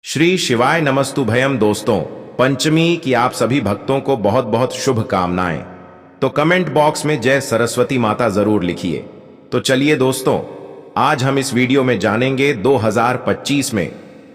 श्री शिवाय नमस्तुभयम दोस्तों, पंचमी की आप सभी भक्तों को बहुत बहुत शुभकामनाएं। तो कमेंट बॉक्स में जय सरस्वती माता जरूर लिखिए। तो चलिए दोस्तों, आज हम इस वीडियो में जानेंगे 2025 में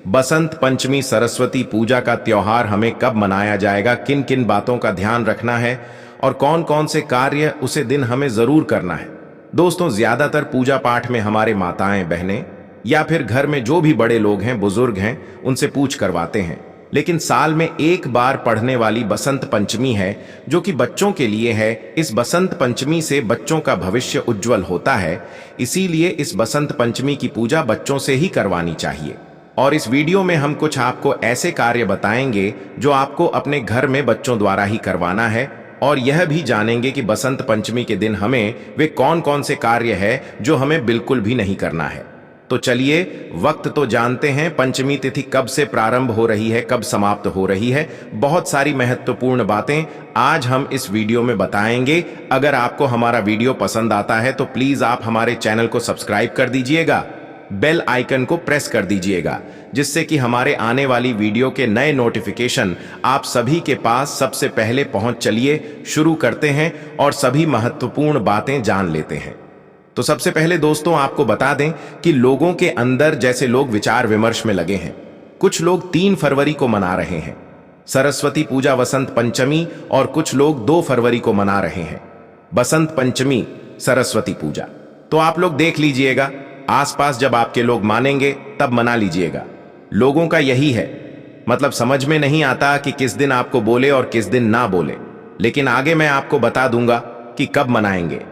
बसंत पंचमी सरस्वती पूजा का त्योहार हमें कब मनाया जाएगा, किन किन बातों का ध्यान रखना है और कौन कौन से कार्य उसे दिन हमें जरूर करना है। दोस्तों, ज्यादातर पूजा पाठ में हमारे माताएं बहनें या फिर घर में जो भी बड़े लोग हैं, बुजुर्ग हैं, उनसे पूछ करवाते हैं। लेकिन साल में एक बार पढ़ने वाली बसंत पंचमी है जो कि बच्चों के लिए है। इस बसंत पंचमी से बच्चों का भविष्य उज्जवल होता है, इसीलिए इस बसंत पंचमी की पूजा बच्चों से ही करवानी चाहिए। और इस वीडियो में हम कुछ आपको ऐसे कार्य बताएंगे जो आपको अपने घर में बच्चों द्वारा ही करवाना है, और यह भी जानेंगे कि बसंत पंचमी के दिन हमें वे कौन कौन से कार्य है जो हमें बिल्कुल भी नहीं करना है। तो चलिए, वक्त तो जानते हैं, पंचमी तिथि कब से प्रारंभ हो रही है, कब समाप्त हो रही है। बहुत सारी महत्वपूर्ण बातें आज हम इस वीडियो में बताएंगे। अगर आपको हमारा वीडियो पसंद आता है तो प्लीज आप हमारे चैनल को सब्सक्राइब कर दीजिएगा, बेल आइकन को प्रेस कर दीजिएगा, जिससे कि हमारे आने वाली वीडियो के नए नोटिफिकेशन आप सभी के पास सबसे पहले पहुंच। चलिए शुरू करते हैं और सभी महत्वपूर्ण बातें जान लेते हैं। तो सबसे पहले दोस्तों, आपको बता दें कि लोगों के अंदर जैसे लोग विचार विमर्श में लगे हैं। कुछ लोग 3 फरवरी को मना रहे हैं सरस्वती पूजा वसंत पंचमी, और कुछ लोग 2 फरवरी को मना रहे हैं बसंत पंचमी सरस्वती पूजा। तो आप लोग देख लीजिएगा, आसपास जब आपके लोग मानेंगे तब मना लीजिएगा। लोगों का यही है, मतलब समझ में नहीं आता कि किस दिन आपको बोले और किस दिन ना बोले, लेकिन आगे मैं आपको बता दूंगा कि कब मनाएंगे।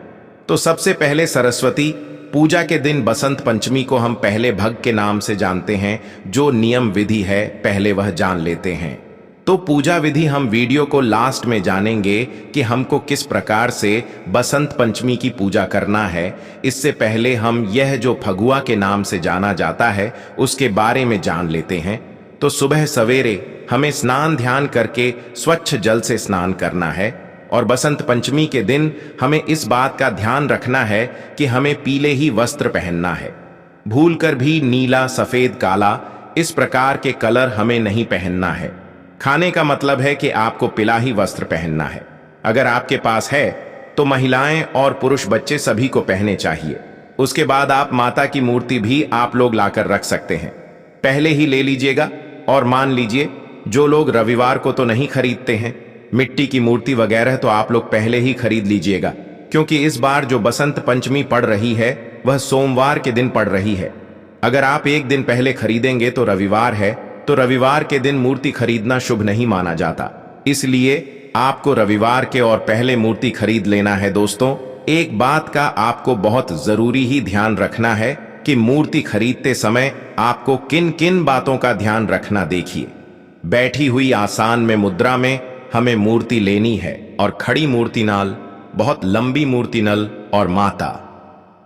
तो सबसे पहले सरस्वती पूजा के दिन बसंत पंचमी को हम पहले भग के नाम से जानते हैं। जो नियम विधि है पहले वह जान लेते हैं। तो पूजा विधि हम वीडियो को लास्ट में जानेंगे कि हमको किस प्रकार से बसंत पंचमी की पूजा करना है। इससे पहले हम यह जो फगुआ के नाम से जाना जाता है उसके बारे में जान लेते हैं। तो सुबह सवेरे हमें स्नान ध्यान करके स्वच्छ जल से स्नान करना है, और बसंत पंचमी के दिन हमें इस बात का ध्यान रखना है कि हमें पीले ही वस्त्र पहनना है। भूलकर भी नीला, सफेद, काला इस प्रकार के कलर हमें नहीं पहनना है। खाने का मतलब है कि आपको पीला ही वस्त्र पहनना है। अगर आपके पास है तो महिलाएं और पुरुष बच्चे सभी को पहने चाहिए। उसके बाद आप माता की मूर्ति भी आप लोग लाकर रख सकते हैं, पहले ही ले लीजिएगा। और मान लीजिए जो लोग रविवार को तो नहीं खरीदते हैं मिट्टी की मूर्ति वगैरह, तो आप लोग पहले ही खरीद लीजिएगा, क्योंकि इस बार जो बसंत पंचमी पड़ रही है वह सोमवार के दिन पड़ रही है। अगर आप एक दिन पहले खरीदेंगे तो रविवार है, तो रविवार के दिन मूर्ति खरीदना शुभ नहीं माना जाता, इसलिए आपको रविवार के और पहले मूर्ति खरीद लेना है। दोस्तों, एक बात का आपको बहुत जरूरी ही ध्यान रखना है कि मूर्ति खरीदते समय आपको किन किन बातों का ध्यान रखना। देखिए, बैठी हुई आसान में मुद्रा में हमें मूर्ति लेनी है, और खड़ी मूर्ति नाल, बहुत लंबी मूर्ति नल, और माता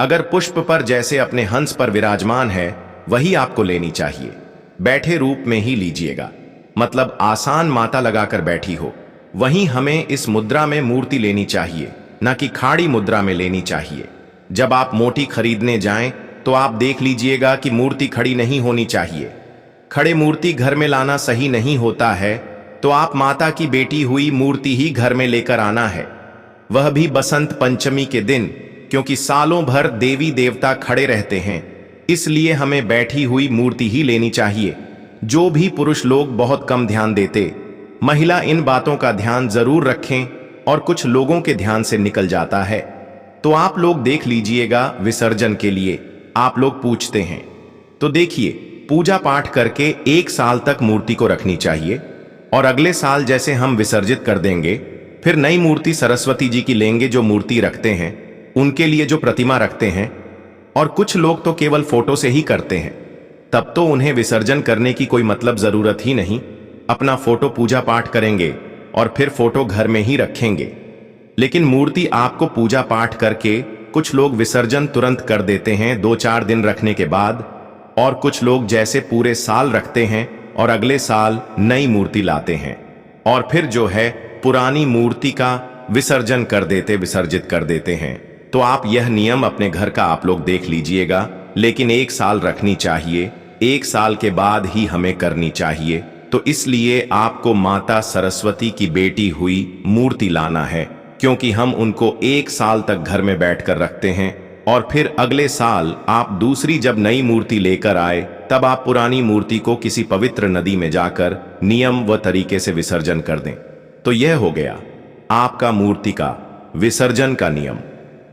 अगर पुष्प पर जैसे अपने हंस पर विराजमान है वही आपको लेनी चाहिए। बैठे रूप में ही लीजिएगा, मतलब आसान माता लगाकर बैठी हो, वहीं हमें इस मुद्रा में मूर्ति लेनी चाहिए, ना कि खाड़ी मुद्रा में लेनी चाहिए। जब आप मोटी खरीदने जाएं तो आप देख लीजिएगा कि मूर्ति खड़ी नहीं होनी चाहिए। खड़े मूर्ति घर में लाना सही नहीं होता है, तो आप माता की बेटी हुई मूर्ति ही घर में लेकर आना है, वह भी बसंत पंचमी के दिन, क्योंकि सालों भर देवी देवता खड़े रहते हैं, इसलिए हमें बैठी हुई मूर्ति ही लेनी चाहिए। जो भी पुरुष लोग बहुत कम ध्यान देते, महिला इन बातों का ध्यान जरूर रखें, और कुछ लोगों के ध्यान से निकल जाता है। तो आप लोग देख लीजिएगा, विसर्जन के लिए आप लोग पूछते हैं, तो देखिए, पूजा पाठ करके 1 साल तक मूर्ति को रखनी चाहिए, और अगले साल जैसे हम विसर्जित कर देंगे फिर नई मूर्ति सरस्वती जी की लेंगे। जो मूर्ति रखते हैं उनके लिए जो प्रतिमा रखते हैं, और कुछ लोग तो केवल फोटो से ही करते हैं, तब तो उन्हें विसर्जन करने की कोई मतलब जरूरत ही नहीं। अपना फोटो पूजा पाठ करेंगे और फिर फोटो घर में ही रखेंगे। लेकिन मूर्ति आपको पूजा पाठ करके, कुछ लोग विसर्जन तुरंत कर देते हैं 2-4 दिन रखने के बाद, और कुछ लोग जैसे पूरे साल रखते हैं और अगले साल नई मूर्ति लाते हैं, और फिर जो है पुरानी मूर्ति का विसर्जन कर देते, विसर्जित कर देते हैं। तो आप यह नियम अपने घर का आप लोग देख लीजिएगा, लेकिन 1 साल रखनी चाहिए। 1 साल के बाद ही हमें करनी चाहिए। तो इसलिए आपको माता सरस्वती की बेटी हुई मूर्ति लाना है, क्योंकि हम उनको 1 साल तक घर में बैठकर रखते हैं और फिर अगले साल आप दूसरी जब नई मूर्ति लेकर आए तब आप पुरानी मूर्ति को किसी पवित्र नदी में जाकर नियम व तरीके से विसर्जन कर दें। तो यह हो गया आपका मूर्ति का विसर्जन का नियम।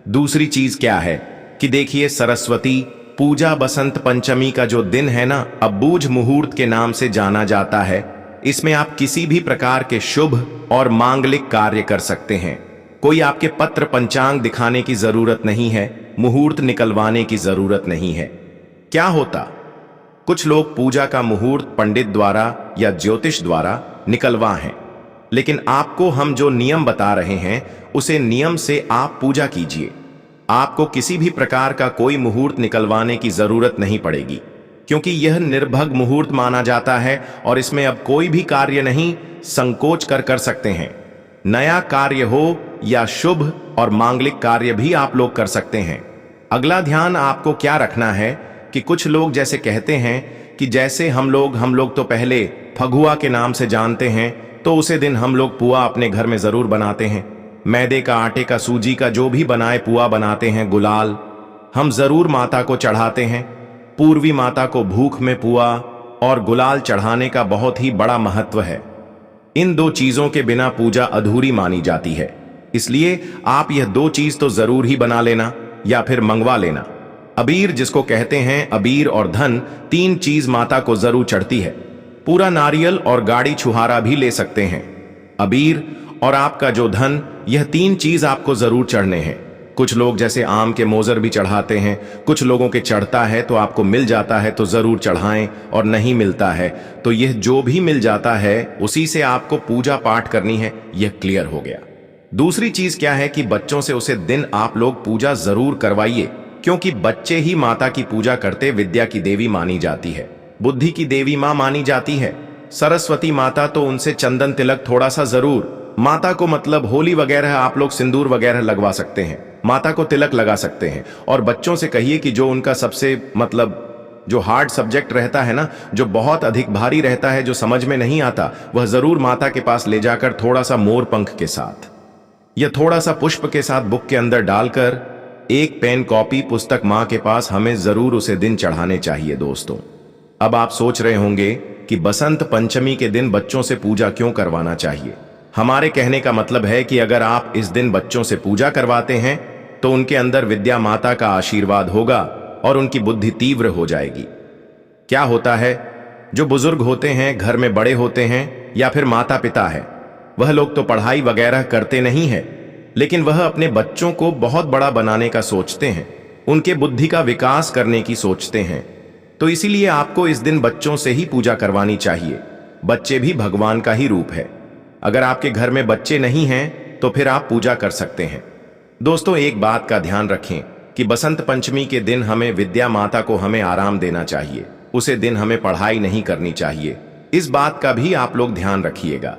दूसरी चीज क्या है कि देखिए, सरस्वती पूजा बसंत पंचमी का जो दिन है ना, अबूझ मुहूर्त के नाम से जाना जाता है। इसमें आप किसी भी प्रकार के शुभ और मांगलिक कार्य कर सकते हैं। कोई आपके पत्र पंचांग दिखाने की जरूरत नहीं है, मुहूर्त निकलवाने की जरूरत नहीं है। क्या होता, कुछ लोग पूजा का मुहूर्त पंडित द्वारा या ज्योतिष द्वारा निकलवा हैं, लेकिन आपको हम जो नियम बता रहे हैं उसे नियम से आप पूजा कीजिए। आपको किसी भी प्रकार का कोई मुहूर्त निकलवाने की जरूरत नहीं पड़ेगी, क्योंकि यह निर्भग मुहूर्त माना जाता है और इसमें अब कोई भी कार्य नहीं संकोच कर सकते हैं। नया कार्य हो या शुभ और मांगलिक कार्य भी आप लोग कर सकते हैं। अगला ध्यान आपको क्या रखना है कि कुछ लोग जैसे कहते हैं कि जैसे हम लोग तो पहले फगुआ के नाम से जानते हैं, तो उसे दिन हम लोग पुआ अपने घर में जरूर बनाते हैं। मैदे का, आटे का, सूजी का जो भी बनाए पुआ बनाते हैं। गुलाल हम जरूर माता को चढ़ाते हैं। पूर्वी माता को भूख में पुआ और गुलाल चढ़ाने का बहुत ही बड़ा महत्व है। इन 2 चीजों के बिना पूजा अधूरी मानी जाती है, इसलिए आप यह 2 चीज तो जरूर ही बना लेना या फिर मंगवा लेना। अबीर जिसको कहते हैं, अबीर और धन, 3 चीज माता को जरूर चढ़ती है। पूरा नारियल और गाड़ी छुहारा भी ले सकते हैं। अबीर और आपका जो धन, यह 3 चीज आपको जरूर चढ़ने हैं। कुछ लोग जैसे आम के मोजर भी चढ़ाते हैं, कुछ लोगों के चढ़ता है तो आपको मिल जाता है तो जरूर चढ़ाएं, और नहीं मिलता है तो यह जो भी मिल जाता है उसी से आपको पूजा पाठ करनी है। यह क्लियर हो गया। दूसरी चीज क्या है कि बच्चों से उसे दिन आप लोग पूजा जरूर करवाइए, क्योंकि बच्चे ही माता की पूजा करते विद्या की देवी मानी जाती है, बुद्धि की देवी मां मानी जाती है। सरस्वती माता तो उनसे चंदन तिलक थोड़ा सा जरूर। माता को मतलब होली वगैरह आप लोग सिंदूर वगैरह लगवा सकते हैं, माता को तिलक लगा सकते हैं। और बच्चों से कहिए कि जो उनका सबसे जो हार्ड सब्जेक्ट रहता है ना, जो बहुत अधिक भारी रहता है, जो समझ में नहीं आता, वह जरूर माता के पास ले जाकर थोड़ा सा मोर पंख के साथ या थोड़ा सा पुष्प के साथ बुक के अंदर डालकर एक पेन, कॉपी, पुस्तक मां के पास हमें जरूर उसे दिन चढ़ाने चाहिए। दोस्तों, अब आप सोच रहे होंगे कि बसंत पंचमी के दिन बच्चों से पूजा क्यों करवाना चाहिए। हमारे कहने का मतलब है कि अगर आप इस दिन बच्चों से पूजा करवाते हैं तो उनके अंदर विद्या माता का आशीर्वाद होगा और उनकी बुद्धि तीव्र हो जाएगी। क्या होता है, जो बुजुर्ग होते हैं, घर में बड़े होते हैं या फिर माता पिता है, वह लोग तो पढ़ाई वगैरह करते नहीं है, लेकिन वह अपने बच्चों को बहुत बड़ा बनाने का सोचते हैं, उनके बुद्धि का विकास करने की सोचते हैं। तो इसीलिए आपको इस दिन बच्चों से ही पूजा करवानी चाहिए। बच्चे भी भगवान का ही रूप है। अगर आपके घर में बच्चे नहीं हैं तो फिर आप पूजा कर सकते हैं। दोस्तों, एक बात का ध्यान रखें कि बसंत पंचमी के दिन हमें विद्या माता को हमें आराम देना चाहिए। उसे दिन हमें पढ़ाई नहीं करनी चाहिए। इस बात का भी आप लोग ध्यान रखिएगा।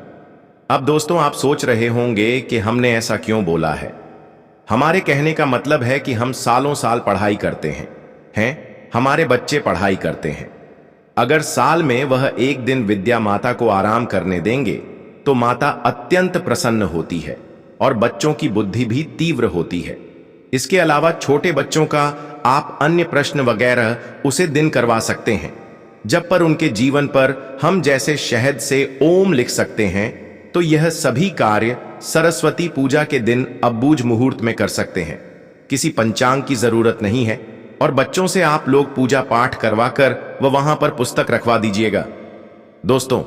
अब दोस्तों, आप सोच रहे होंगे कि हमने ऐसा क्यों बोला है। हमारे कहने का मतलब है कि हम सालों साल पढ़ाई करते हैं, हमारे बच्चे पढ़ाई करते हैं। अगर साल में वह एक दिन विद्या माता को आराम करने देंगे तो माता अत्यंत प्रसन्न होती है और बच्चों की बुद्धि भी तीव्र होती है। इसके अलावा छोटे बच्चों का आप अन्य प्रश्न वगैरह उसे दिन करवा सकते हैं, जब पर उनके जीवन पर हम जैसे शहद से ओम लिख सकते हैं। तो यह सभी कार्य सरस्वती पूजा के दिन अबूझ मुहूर्त में कर सकते हैं। किसी पंचांग की जरूरत नहीं है और बच्चों से आप लोग पूजा पाठ करवाकर वहां पर पुस्तक रखवा दीजिएगा। दोस्तों,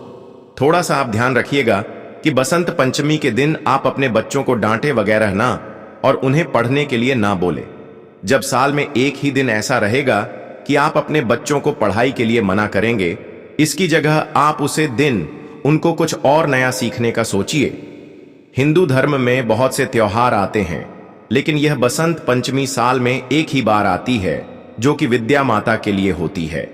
थोड़ा सा आप ध्यान रखिएगा कि बसंत पंचमी के दिन आप अपने बच्चों को डांटे वगैरह ना और उन्हें पढ़ने के लिए ना बोले। जब साल में एक ही दिन ऐसा रहेगा कि आप अपने बच्चों को पढ़ाई के लिए मना करेंगे, इसकी जगह आप उसे दिन उनको कुछ और नया सीखने का सोचिए। हिंदू धर्म में बहुत से त्योहार आते हैं, लेकिन यह बसंत पंचमी साल में एक ही बार आती है, जो कि विद्या माता के लिए होती है।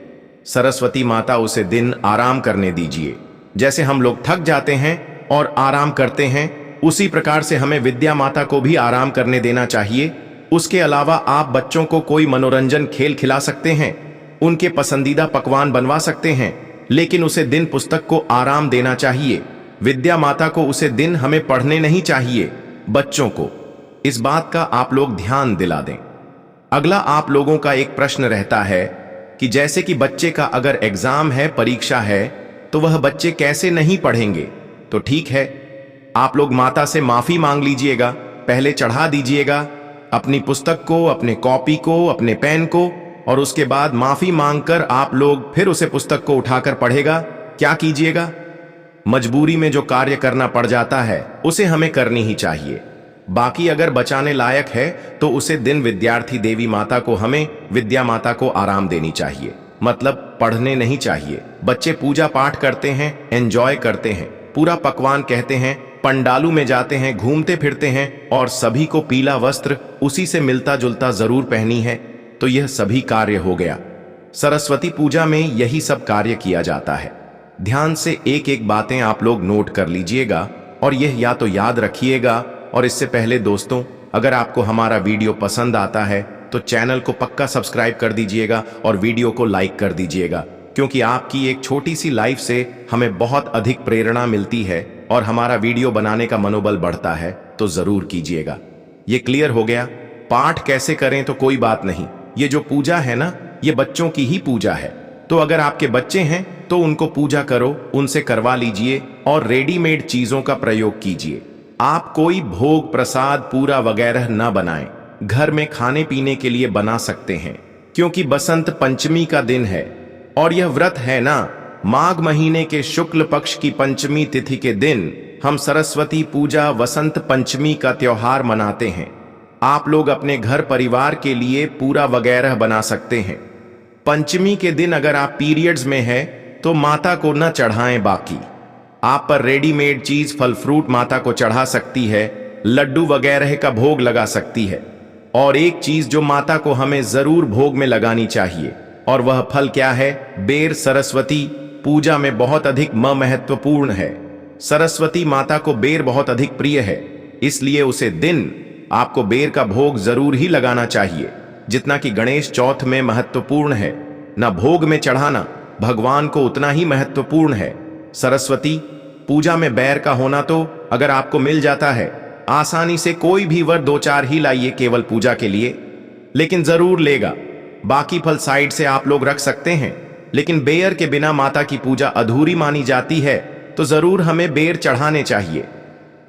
सरस्वती माता उसे दिन आराम करने दीजिए। जैसे हम लोग थक जाते हैं और आराम करते हैं, उसी प्रकार से हमें विद्या माता को भी आराम करने देना चाहिए। उसके अलावा आप बच्चों को कोई मनोरंजन खेल खिला सकते हैं, उनके पसंदीदा पकवान बनवा सकते हैं, लेकिन उसे दिन पुस्तक को आराम देना चाहिए। विद्या माता को उसे दिन हमें पढ़ने नहीं चाहिए। बच्चों को इस बात का आप लोग ध्यान दिला दें। अगला आप लोगों का एक प्रश्न रहता है कि जैसे कि बच्चे का अगर एग्जाम है, परीक्षा है, तो वह बच्चे कैसे नहीं पढ़ेंगे। तो ठीक है, आप लोग माता से माफी मांग लीजिएगा, पहले चढ़ा दीजिएगा अपनी पुस्तक को, अपने कॉपी को, अपने पेन को, और उसके बाद माफी मांगकर आप लोग फिर उसे पुस्तक को उठाकर पढ़ेगा। क्या कीजिएगा? मजबूरी में जो कार्य करना पड़ जाता है उसे हमें करनी ही चाहिए। बाकी अगर बचाने लायक है तो उसे दिन विद्यार्थी देवी माता को, हमें विद्या माता को आराम देनी चाहिए, मतलब पढ़ने नहीं चाहिए। बच्चे पूजा पाठ करते हैं, एंजॉय करते हैं, पूरा पकवान कहते हैं, पंडालू में जाते हैं, घूमते फिरते हैं, और सभी को पीला वस्त्र उसी से मिलता जुलता जरूर पहनी है। तो यह सभी कार्य हो गया। सरस्वती पूजा में यही सब कार्य किया जाता है। ध्यान से एक एक बातें आप लोग नोट कर लीजिएगा और यह या तो याद रखिएगा। और इससे पहले दोस्तों, अगर आपको हमारा वीडियो पसंद आता है तो चैनल को पक्का सब्सक्राइब कर दीजिएगा और वीडियो को लाइक कर दीजिएगा, क्योंकि आपकी एक छोटी सी लाइक से हमें बहुत अधिक प्रेरणा मिलती है और हमारा वीडियो बनाने का मनोबल बढ़ता है। तो जरूर कीजिएगा। ये क्लियर हो गया? पाठ कैसे करें तो कोई बात नहीं, ये जो पूजा है ना, ये बच्चों की ही पूजा है। तो अगर आपके बच्चे हैं तो उनको पूजा करो, उनसे करवा लीजिए और रेडीमेड चीजों का प्रयोग कीजिए। आप कोई भोग प्रसाद पूरा वगैरह ना बनाएं, घर में खाने पीने के लिए बना सकते हैं, क्योंकि बसंत पंचमी का दिन है और यह व्रत है ना, माघ महीने के शुक्ल पक्ष की पंचमी तिथि के दिन हम सरस्वती पूजा वसंत पंचमी का त्योहार मनाते हैं। आप लोग अपने घर परिवार के लिए पूरा वगैरह बना सकते हैं। पंचमी के दिन अगर आप पीरियड्स में है तो माता को न चढ़ाएं। बाकी आप पर रेडीमेड चीज, फल फ्रूट माता को चढ़ा सकती है, लड्डू वगैरह का भोग लगा सकती है। और एक चीज जो माता को हमें जरूर भोग में लगानी चाहिए, और वह फल क्या है? बेर। सरस्वती पूजा में बहुत अधिक महत्वपूर्ण है। सरस्वती माता को बेर बहुत अधिक प्रिय है, इसलिए उसे दिन आपको बेर का भोग जरूर ही लगाना चाहिए, जितना कि गणेश चौथ में महत्वपूर्ण है। न भोग में चढ़ाना भगवान को उतना ही महत्वपूर्ण है। सरस्वती पूजा में बेर का होना तो अगर आपको मिल जाता है आसानी से, कोई भी वर 2-4 ही लाइए केवल पूजा के लिए, लेकिन जरूर लेगा। बाकी फल साइड से आप लोग रख सकते हैं, लेकिन बेर के बिना माता की पूजा अधूरी मानी जाती है, तो जरूर हमें बेर चढ़ाने चाहिए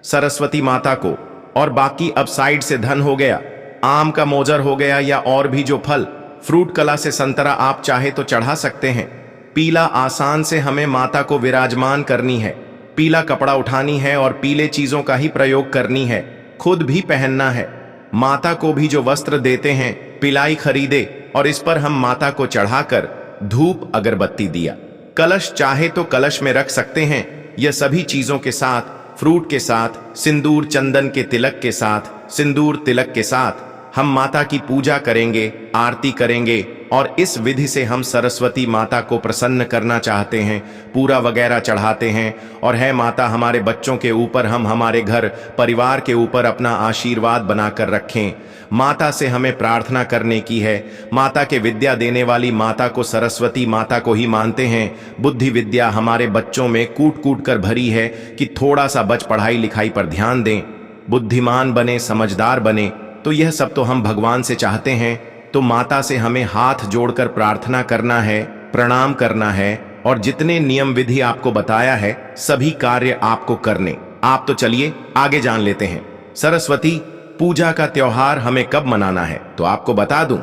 सरस्वती माता को। और बाकी अब साइड से धन हो गया, आम का मोजर हो गया, या और भी जो फल फ्रूट कला से संतरा आप चाहे तो चढ़ा सकते हैं। पीला आसान से हमें माता को विराजमान करनी है, पीला कपड़ा उठानी है और पीले चीजों का ही प्रयोग करनी है, खुद भी पहनना है। माता को भी जो वस्त्र देते हैं पिलाई खरीदे और इस पर हम माता को चढ़ाकर धूप अगरबत्ती दिया, कलश चाहे तो कलश में रख सकते हैं। यह सभी चीजों के साथ, फ्रूट के साथ, सिंदूर चंदन के तिलक के साथ, सिंदूर तिलक के साथ हम माता की पूजा करेंगे, आरती करेंगे, और इस विधि से हम सरस्वती माता को प्रसन्न करना चाहते हैं। पूरा वगैरह चढ़ाते हैं और है माता हमारे बच्चों के ऊपर, हम हमारे घर परिवार के ऊपर अपना आशीर्वाद बनाकर रखें। माता से हमें प्रार्थना करने की है। माता के विद्या देने वाली माता को, सरस्वती माता को ही मानते हैं। बुद्धि विद्या हमारे बच्चों में कूट कूट कर भरी है कि थोड़ा सा बच पढ़ाई लिखाई पर ध्यान दें, बुद्धिमान बने, समझदार बने। तो यह सब तो हम भगवान से चाहते हैं। तो माता से हमें हाथ जोड़कर प्रार्थना करना है, प्रणाम करना है, और जितने नियम विधि आपको बताया है सभी कार्य आपको करने। आप तो चलिए आगे जान लेते हैं। सरस्वती पूजा का त्योहार हमें कब मनाना है, तो आपको बता दूं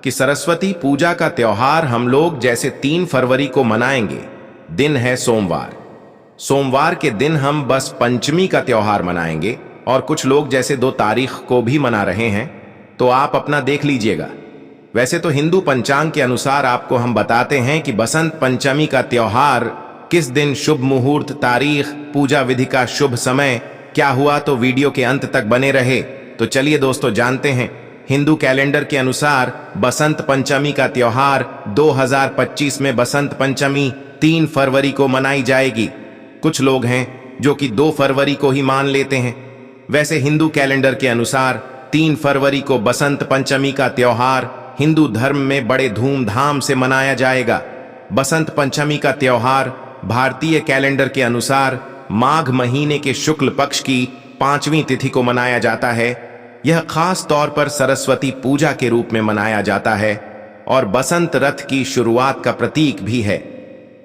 कि सरस्वती पूजा का त्योहार हम लोग जैसे 3 फरवरी को मनाएंगे। दिन है सोमवार। सोमवार के दिन हम बस पंचमी का त्योहार मनाएंगे, और कुछ लोग जैसे 2 तारीख को भी मना रहे हैं, तो आप अपना देख लीजिएगा। वैसे तो हिंदू पंचांग के अनुसार आपको हम बताते हैं कि बसंत पंचमी का त्योहार किस दिन, शुभ मुहूर्त, तारीख, पूजा विधि का शुभ समय क्या हुआ, तो वीडियो के अंत तक बने रहे। तो चलिए दोस्तों जानते हैं। हिंदू कैलेंडर के अनुसार बसंत पंचमी का त्योहार 2025 में बसंत पंचमी 3 फरवरी को मनाई जाएगी। कुछ लोग हैं जो कि 2 फरवरी को ही मान लेते हैं। वैसे हिंदू कैलेंडर के अनुसार 3 फरवरी को बसंत पंचमी का त्योहार हिंदू धर्म में बड़े धूमधाम से मनाया जाएगा। बसंत पंचमी का त्योहार भारतीय कैलेंडर के अनुसार माघ महीने के शुक्ल पक्ष की 5वीं तिथि को मनाया जाता है। यह खास तौर पर सरस्वती पूजा के रूप में मनाया जाता है और बसंत रथ की शुरुआत का प्रतीक भी है।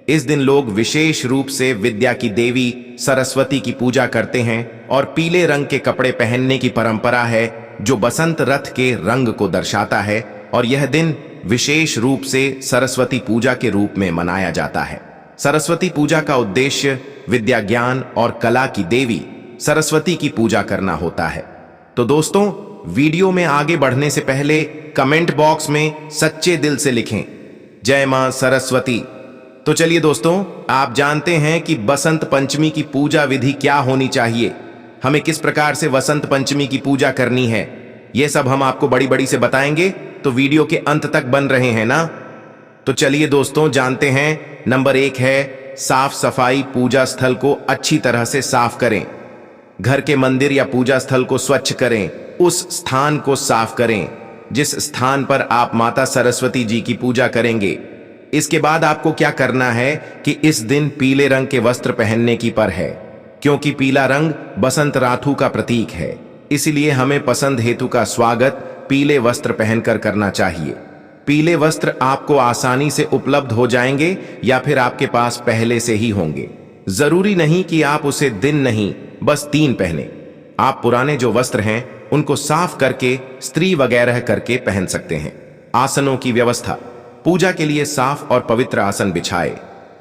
इस दिन लोग विशेष रूप से विद्या की देवी सरस्वती की पूजा करते हैं और पीले रंग के कपड़े पहनने की परंपरा है जो बसंत रथ के रंग को दर्शाता है और यह दिन विशेष रूप से सरस्वती पूजा के रूप में मनाया जाता है। सरस्वती पूजा का उद्देश्य विद्या, ज्ञान और कला की देवी सरस्वती की पूजा करना होता है। तो दोस्तों, वीडियो में आगे बढ़ने से पहले कमेंट बॉक्स में सच्चे दिल से लिखें जय मां सरस्वती। तो चलिए दोस्तों, आप जानते हैं कि बसंत पंचमी की पूजा विधि क्या होनी चाहिए, हमें किस प्रकार से बसंत पंचमी की पूजा करनी है। यह सब हम आपको बड़ी बड़ी से बताएंगे, तो वीडियो के अंत तक बन रहे हैं ना। तो चलिए दोस्तों, जानते हैं। नंबर 1 है साफ सफाई। पूजा स्थल को अच्छी तरह से साफ करें। घर के मंदिर या पूजा स्थल को स्वच्छ करें। उस स्थान को साफ करें जिस स्थान पर आप माता सरस्वती जी की पूजा करेंगे। इसके बाद आपको क्या करना है कि इस दिन पीले रंग के वस्त्र पहनने की पर है, क्योंकि पीला रंग बसंत राथु का प्रतीक है। इसलिए हमें पसंद हेतु का स्वागत पीले वस्त्र पहनकर करना चाहिए। पीले वस्त्र आपको आसानी से उपलब्ध हो जाएंगे या फिर आपके पास पहले से ही होंगे। जरूरी नहीं कि आप उसे दिन नहीं, बस 3 पहने। आप पुराने जो वस्त्र हैं उनको साफ करके स्त्री वगैरह करके पहन सकते हैं। आसनों की व्यवस्था। पूजा के लिए साफ और पवित्र आसन बिछाए।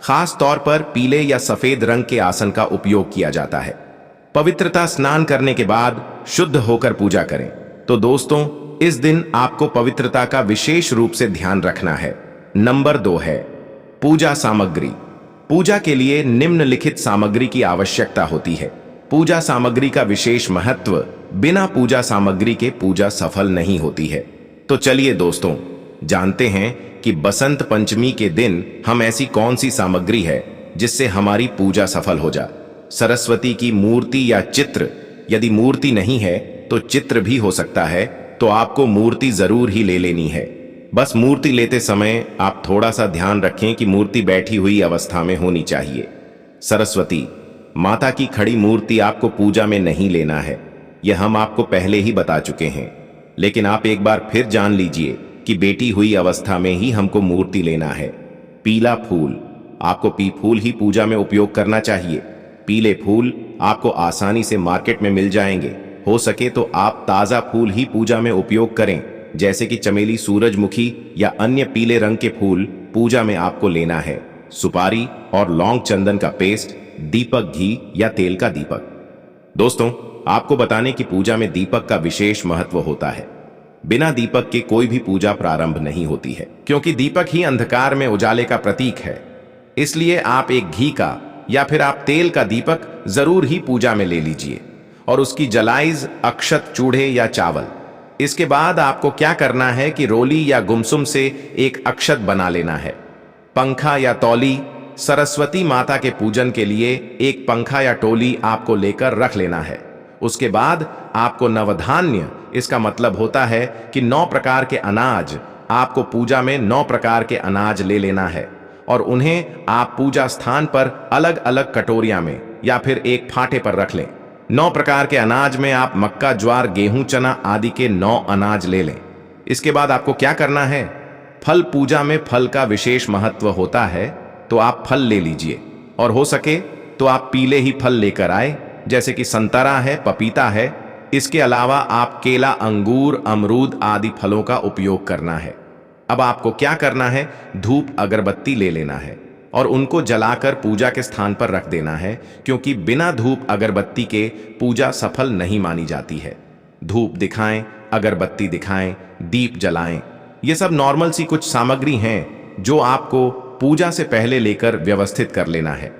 खास तौर पर पीले या सफेद रंग के आसन का उपयोग किया जाता है। पवित्रता। स्नान करने के बाद शुद्ध होकर पूजा करें। तो दोस्तों, इस दिन आपको पवित्रता का विशेष रूप से ध्यान रखना है। नंबर 2 है पूजा सामग्री। पूजा के लिए निम्नलिखित सामग्री की आवश्यकता होती है। पूजा सामग्री का विशेष महत्व। बिना पूजा सामग्री के पूजा सफल नहीं होती है। तो चलिए दोस्तों, जानते हैं कि बसंत पंचमी के दिन हम ऐसी कौन सी सामग्री है जिससे हमारी पूजा सफल हो जाए। सरस्वती की मूर्ति या चित्र। यदि मूर्ति नहीं है तो चित्र भी हो सकता है, तो आपको मूर्ति जरूर ही ले लेनी है। बस मूर्ति लेते समय आप थोड़ा सा ध्यान रखें कि मूर्ति बैठी हुई अवस्था में होनी चाहिए। सरस्वती माता की खड़ी मूर्ति आपको पूजा में नहीं लेना है, यह हम आपको पहले ही बता चुके हैं। लेकिन आप एक बार फिर जान लीजिए कि बैठी हुई अवस्था में ही हमको मूर्ति लेना है। पीला फूल। आपको फूल ही पूजा में उपयोग करना चाहिए। पीले फूल आपको आसानी से मार्केट में मिल जाएंगे। हो सके तो आप ताजा फूल ही पूजा में उपयोग करें, जैसे कि चमेली, सूरजमुखी या अन्य पीले रंग के फूल पूजा में आपको लेना है। सुपारी और लौंग चंदन का पेस्ट। दीपक, घी या तेल का दीपक। दोस्तों, आपको बताने की पूजा में दीपक का विशेष महत्व होता है। बिना दीपक के कोई भी पूजा प्रारंभ नहीं होती है, क्योंकि दीपक ही अंधकार में उजाले का प्रतीक है। इसलिए आप एक घी का या फिर आप तेल का दीपक जरूर ही पूजा में ले लीजिए और उसकी जलाइज अक्षत, चूड़े या चावल। इसके बाद आपको क्या करना है कि रोली या गुमसुम से एक अक्षत बना लेना है। पंखा या तौली। सरस्वती माता के पूजन के लिए एक पंखा या टोली आपको लेकर रख लेना है। उसके बाद आपको नवधान्य, इसका मतलब होता है कि 9 प्रकार के अनाज, आपको पूजा में 9 प्रकार के अनाज ले लेना है और उन्हें आप पूजा स्थान पर अलग अलग कटोरियां में या फिर एक फाटे पर रख लें। 9 प्रकार के अनाज में आप मक्का, ज्वार, गेहूं, चना आदि के 9 अनाज ले लें। इसके बाद आपको क्या करना है? फल। पूजा में फल का विशेष महत्व होता है, तो आप फल ले लीजिए और हो सके तो आप पीले ही फल लेकर आए, जैसे कि संतरा है, पपीता है। इसके अलावा आप केला, अंगूर, अमरूद आदि फलों का उपयोग करना है। अब आपको क्या करना है? धूप, अगरबत्ती ले लेना है और उनको जलाकर पूजा के स्थान पर रख देना है, क्योंकि बिना धूप अगरबत्ती के पूजा सफल नहीं मानी जाती है। धूप दिखाएं, अगरबत्ती दिखाएं, दीप जलाएं। ये सब नॉर्मल सी कुछ सामग्री हैं जो आपको पूजा से पहले लेकर व्यवस्थित कर लेना है।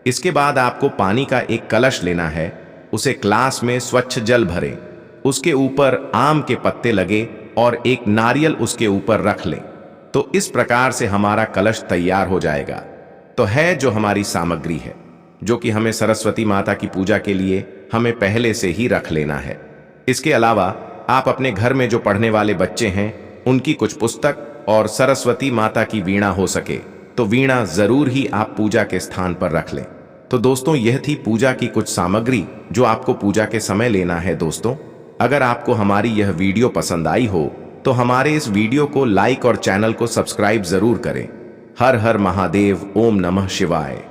इसके बाद आपको पानी का एक कलश लेना है। उसे ग्लास में स्वच्छ जल भरें, उसके ऊपर आम के पत्ते लगे और एक नारियल उसके ऊपर रख लें। तो इस प्रकार से हमारा कलश तैयार हो जाएगा। तो है जो हमारी सामग्री है, जो कि हमें सरस्वती माता की पूजा के लिए हमें पहले से ही रख लेना है। इसके अलावा आप अपने घर में जो पढ़ने वाले बच्चे हैं उनकी कुछ पुस्तक और सरस्वती माता की वीणा हो सके तो वीणा जरूर ही आप पूजा के स्थान पर रख लें। तो दोस्तों, यह थी पूजा की कुछ सामग्री जो आपको पूजा के समय लेना है। दोस्तों, अगर आपको हमारी यह वीडियो पसंद आई हो तो हमारे इस वीडियो को लाइक और चैनल को सब्सक्राइब जरूर करें। हर हर महादेव, ओम नमः शिवाय।